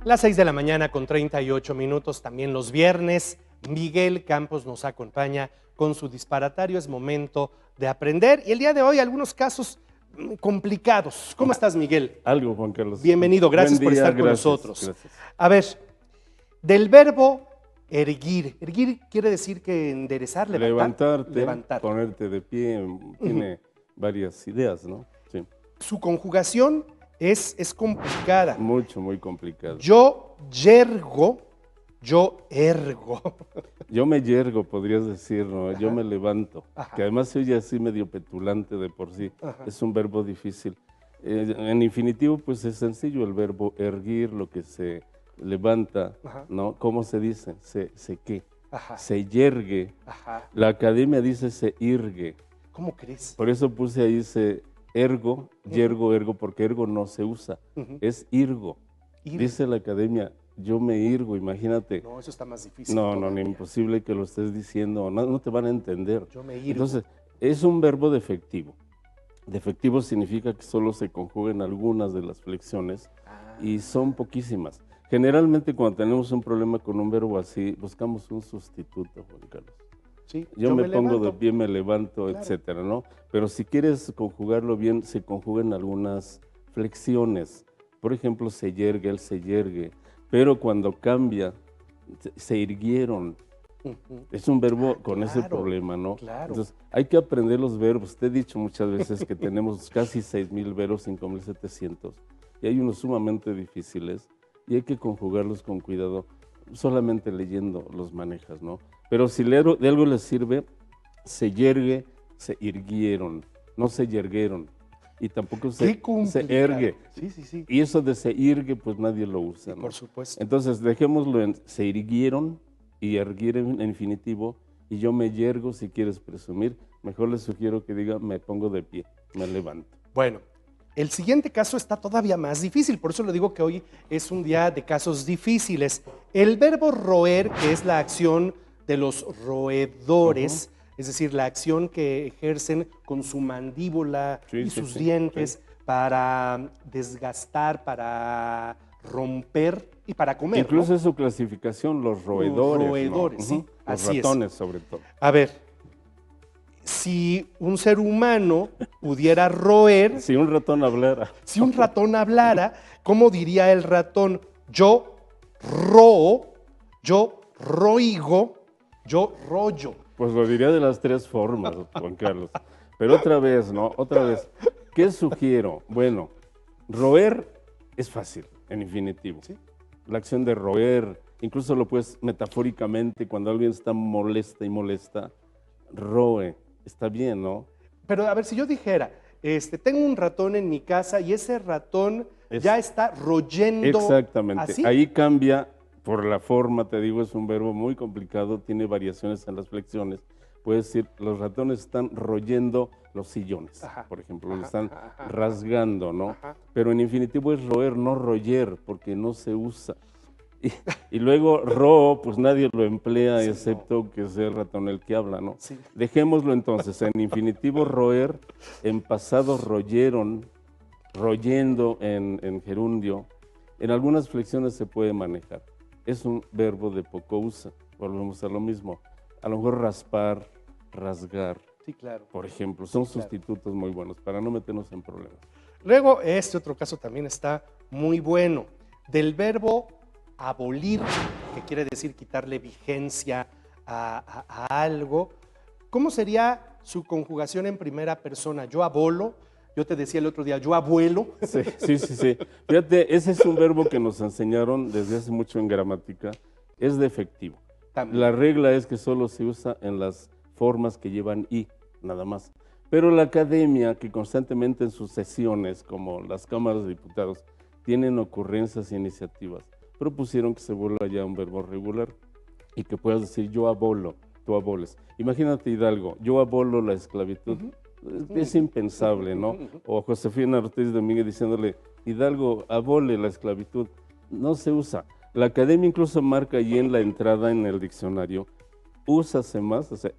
Las 6 de la mañana con 38 minutos, también los viernes. Miguel Campos nos acompaña con su disparatario. Es momento de aprender. Y el día de hoy, algunos casos complicados. ¿Cómo estás, Miguel? Algo, Juan Carlos. Bienvenido, gracias por estar con nosotros. Gracias. A ver, del verbo erguir. Erguir quiere decir que enderezar, levantar. Levantarte, ponerte de pie, tiene varias ideas, ¿no? Sí. Su conjugación es complicada. Muy complicada. Yo yergo, yo ergo. Yo me yergo, podrías decir, ¿no? Ajá. Yo me levanto. Ajá. Que además se oye así medio petulante de por sí. Ajá. Es un verbo difícil. En infinitivo, pues es sencillo el verbo erguir, lo que se levanta, Ajá. ¿no? ¿Cómo se dice? Se qué. Ajá. Se yergue. Ajá. La academia dice se irgue. ¿Cómo crees? Por eso puse ahí ergo, yergo, ergo, porque ergo no se usa, es irgo. Dice la academia, yo me irgo, imagínate. No, eso está más difícil. No, imposible que lo estés diciendo, no te van a entender. Yo me irgo. Entonces, es un verbo defectivo. Defectivo significa que solo se conjugan algunas de las flexiones y son poquísimas. Generalmente cuando tenemos un problema con un verbo así, buscamos un sustituto, Juan Carlos. Sí, yo me pongo levanto. de pie, me levanto, claro, etcétera, ¿no? Pero si quieres conjugarlo bien, se conjugan algunas flexiones. Por ejemplo, se yergue, él se yergue. Pero cuando cambia, se irguieron. Es un verbo con ese problema, ¿no? Claro. Entonces, hay que aprender los verbos. Te he dicho muchas veces que tenemos casi 6,000 verbos, 5,700. Y hay unos sumamente difíciles. Y hay que conjugarlos con cuidado. Solamente leyendo los manejas, ¿no? Pero si de algo les sirve, se yergue, se irguieron, no se yergueron. Y tampoco se ergue. Sí. Y eso de se irgue, pues nadie lo usa, ¿no? Por supuesto. Entonces, dejémoslo en se irguieron y erguieron en infinitivo. Y yo me yergo, si quieres presumir. Mejor les sugiero que diga, me pongo de pie, me levanto. Bueno. El siguiente caso está todavía más difícil, por eso le digo que hoy es un día de casos difíciles. El verbo roer, que es la acción de los roedores, es decir, la acción que ejercen con su mandíbula y sus dientes para desgastar, para romper y para comer. Incluso es su clasificación, los roedores. Los roedores, ¿no? Sí, los así ratones, es. sobre todo. A ver. Si un ser humano pudiera roer... Si un ratón hablara. Si un ratón hablara, ¿cómo diría el ratón? Yo roo, yo roigo, yo rollo. Pues lo diría de las tres formas, Juan Carlos. Pero otra vez, ¿no? Otra vez. ¿Qué sugiero? Bueno, roer es fácil, en infinitivo. ¿Sí? La acción de roer, incluso lo puedes metafóricamente, cuando alguien está molesta, roe. Está bien, ¿no? Pero a ver, si yo dijera, tengo un ratón en mi casa y ese ratón ya está royendo. Exactamente. ¿Así? Ahí cambia por la forma, te digo, es un verbo muy complicado, tiene variaciones en las flexiones. Puedes decir, los ratones están royendo los sillones, por ejemplo, lo están rasgando, ¿no? Pero en infinitivo es roer, no royer, porque no se usa. Y luego ro, pues nadie lo emplea, excepto que sea el ratón el que habla, ¿no? Sí. Dejémoslo entonces, en infinitivo roer, en pasado royeron, royendo en gerundio, en algunas flexiones se puede manejar. Es un verbo de poco uso, volvemos a lo mismo. A lo mejor raspar, rasgar, sí, claro. Por ejemplo, son sustitutos muy buenos para no meternos en problemas. Luego, este otro caso también está muy bueno, del verbo abolir, que quiere decir quitarle vigencia a algo. ¿Cómo sería su conjugación en primera persona? Yo abolo, yo te decía el otro día, yo abuelo. Sí. Fíjate, ese es un verbo que nos enseñaron desde hace mucho en gramática, es defectivo. También. La regla es que solo se usa en las formas que llevan i, nada más. Pero la academia, que constantemente en sus sesiones, como las cámaras de diputados, tienen ocurrencias e iniciativas, propusieron que se vuelva ya un verbo regular y que puedas decir yo abolo, tú aboles. Imagínate, Hidalgo, yo abolo la esclavitud. Es impensable, ¿no? O Josefina Ortiz Domínguez diciéndole, Hidalgo, abole la esclavitud. No se usa. La academia incluso marca allí en la entrada en el diccionario, úsase más, o sea,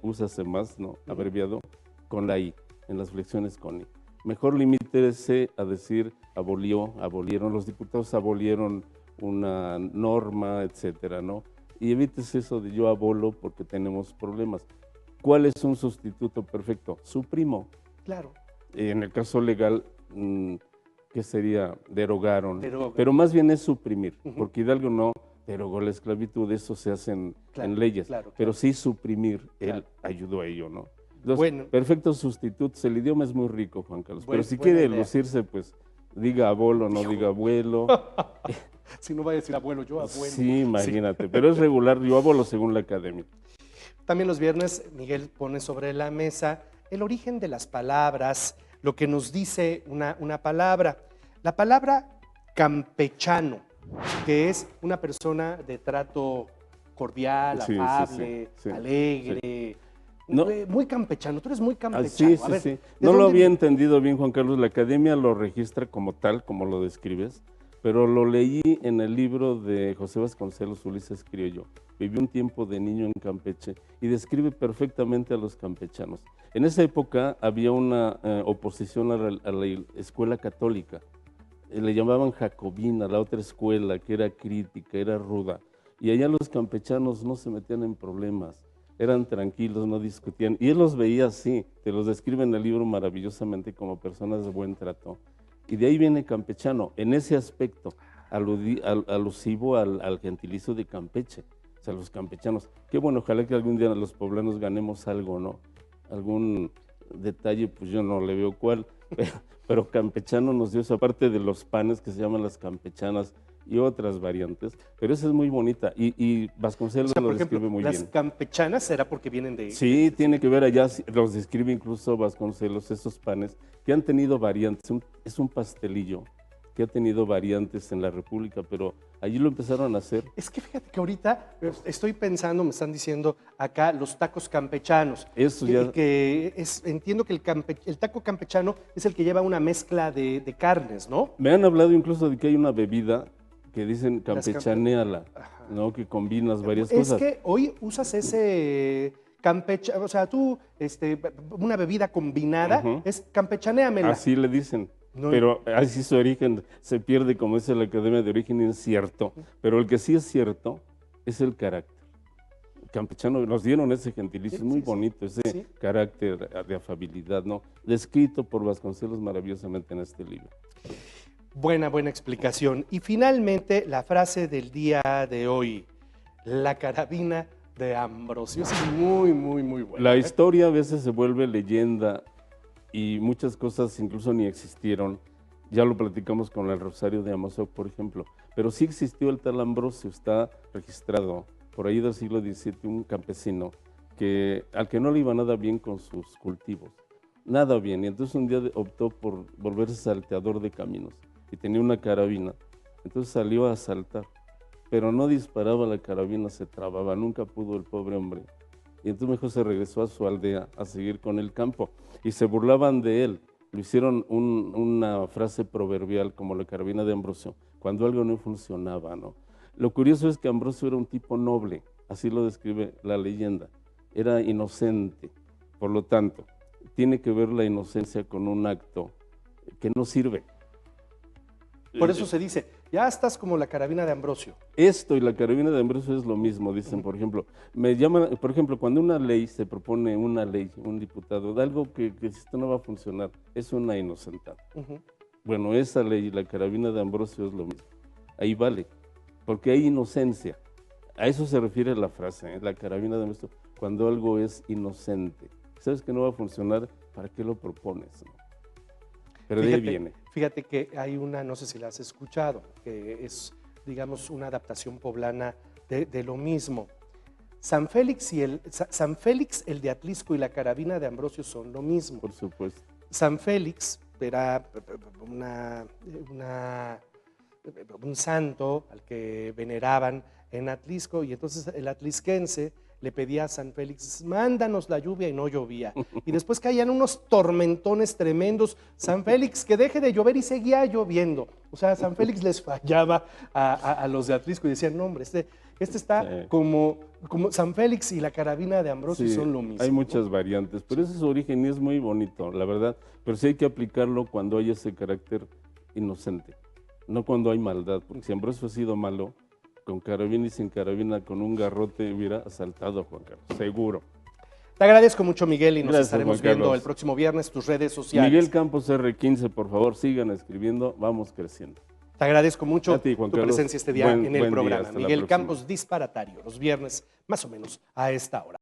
úsase más, ¿no? Abreviado, con la i, en las flexiones con i. Mejor limítese a decir abolieron, los diputados abolieron una norma, etcétera, ¿no? Y evites eso de yo abolo porque tenemos problemas. ¿Cuál es un sustituto perfecto? Suprimo. Claro. En el caso legal, ¿qué sería? Derogaron. Pero más bien es suprimir, porque Hidalgo no derogó la esclavitud, eso se hace en leyes, pero sí suprimir, él ayudó a ello, ¿no? Entonces, perfectos sustitutos, el idioma es muy rico, Juan Carlos, pero si quiere lucirse, pues diga abuelo, no diga abuelo. Si no va a decir abuelo, yo abuelo. Sí, imagínate, pero es regular, yo abuelo según la academia. También los viernes, Miguel pone sobre la mesa el origen de las palabras, lo que nos dice una palabra. La palabra campechano, que es una persona de trato cordial, afable, alegre, no, muy campechano. Tú eres muy campechano. Sí. No lo había entendido bien, Juan Carlos. La academia lo registra como tal, como lo describes, pero lo leí en el libro de José Vasconcelos, Ulises Criollo. Vivió un tiempo de niño en Campeche y describe perfectamente a los campechanos. En esa época había una oposición a la escuela católica. Le llamaban jacobina, la otra escuela, que era crítica, era ruda. Y allá los campechanos no se metían en problemas, eran tranquilos, no discutían. Y él los veía así, te los describe en el libro maravillosamente como personas de buen trato. Y de ahí viene campechano, en ese aspecto, alusivo al gentilicio de Campeche, o sea, los campechanos. Qué bueno, ojalá que algún día los poblanos ganemos algo, ¿no? Algún detalle, pues yo no le veo cuál, pero campechano nos dio esa parte de los panes que se llaman las campechanas y otras variantes, pero esa es muy bonita y Vasconcelos lo describe muy bien. ¿Las campechanas será porque vienen de...? Sí, tiene que ver allá, los describe incluso Vasconcelos, esos panes que han tenido variantes, es un pastelillo que ha tenido variantes en la República, pero allí lo empezaron a hacer. Es que fíjate que ahorita estoy pensando, me están diciendo acá, los tacos campechanos. Eso ya... Entiendo que el taco campechano es el que lleva una mezcla de carnes, ¿no? Me han hablado incluso de que hay una bebida que dicen campechaneala, ¿no? Que combinas varias cosas. Es que hoy usas ese o sea, tú, una bebida combinada, es campechanéamela. Así le dicen. No, pero así su origen se pierde, como dice la Academia de Origen Incierto. Pero el que sí es cierto es el carácter. Campechano, nos dieron ese gentilicio, es muy bonito, ese carácter de afabilidad, ¿no? Descrito por Vasconcelos maravillosamente en este libro. Buena explicación. Y finalmente, la frase del día de hoy, la carabina de Ambrosio. Es muy buena. La historia a veces se vuelve leyenda y muchas cosas incluso ni existieron. Ya lo platicamos con el Rosario de Amozoc, por ejemplo. Pero sí existió el tal Ambrosio, está registrado por ahí del siglo XVII, un campesino al que no le iba nada bien con sus cultivos. Nada bien. Y entonces un día optó por volverse salteador de caminos. Y tenía una carabina, entonces salió a asaltar, pero no disparaba la carabina, se trababa, nunca pudo el pobre hombre. Y entonces mejor se regresó a su aldea a seguir con el campo, y se burlaban de él, lo hicieron una frase proverbial como la carabina de Ambrosio, cuando algo no funcionaba, ¿no? Lo curioso es que Ambrosio era un tipo noble, así lo describe la leyenda, era inocente, por lo tanto, tiene que ver la inocencia con un acto que no sirve. Por eso se dice, ya estás como la carabina de Ambrosio. Esto y la carabina de Ambrosio es lo mismo, dicen, por ejemplo. Me llaman, por ejemplo, cuando una ley se propone una ley, un diputado, de algo que esto no va a funcionar, es una inocentada. Bueno, esa ley, la carabina de Ambrosio es lo mismo. Ahí vale, porque hay inocencia. A eso se refiere la frase, la carabina de Ambrosio, cuando algo es inocente. ¿Sabes que no va a funcionar? ¿Para qué lo propones? ¿No? Pero de ahí viene. Fíjate que hay una, no sé si la has escuchado, que es, digamos, una adaptación poblana de lo mismo. San Félix, el de Atlisco y la carabina de Ambrosio son lo mismo. Por supuesto. San Félix era un santo al que veneraban en Atlisco, y entonces el atlisquense le pedía a San Félix, mándanos la lluvia, y no llovía. Y después caían unos tormentones tremendos. San Félix, que deje de llover, y seguía lloviendo. O sea, San Félix les fallaba a los de Atlisco y decían, no, hombre, este está como San Félix y la carabina de Ambrosio son lo mismo. Hay muchas variantes, pero ese es su origen y es muy bonito, la verdad. Pero sí hay que aplicarlo cuando hay ese carácter inocente. no cuando hay maldad, porque si Ambrosio ha sido malo, con carabina y sin carabina, con un garrote hubiera asaltado a Juan Carlos, seguro. Te agradezco mucho, Miguel, y nos Gracias, estaremos Juan Carlos. viendo el próximo viernes, tus redes sociales. Miguel Campos R15, por favor, sigan escribiendo, vamos creciendo. Te agradezco mucho A ti, Juan tu Carlos. presencia este día Buen en el día, programa. hasta la Miguel próxima. Campos, Disparatario, los viernes más o menos a esta hora.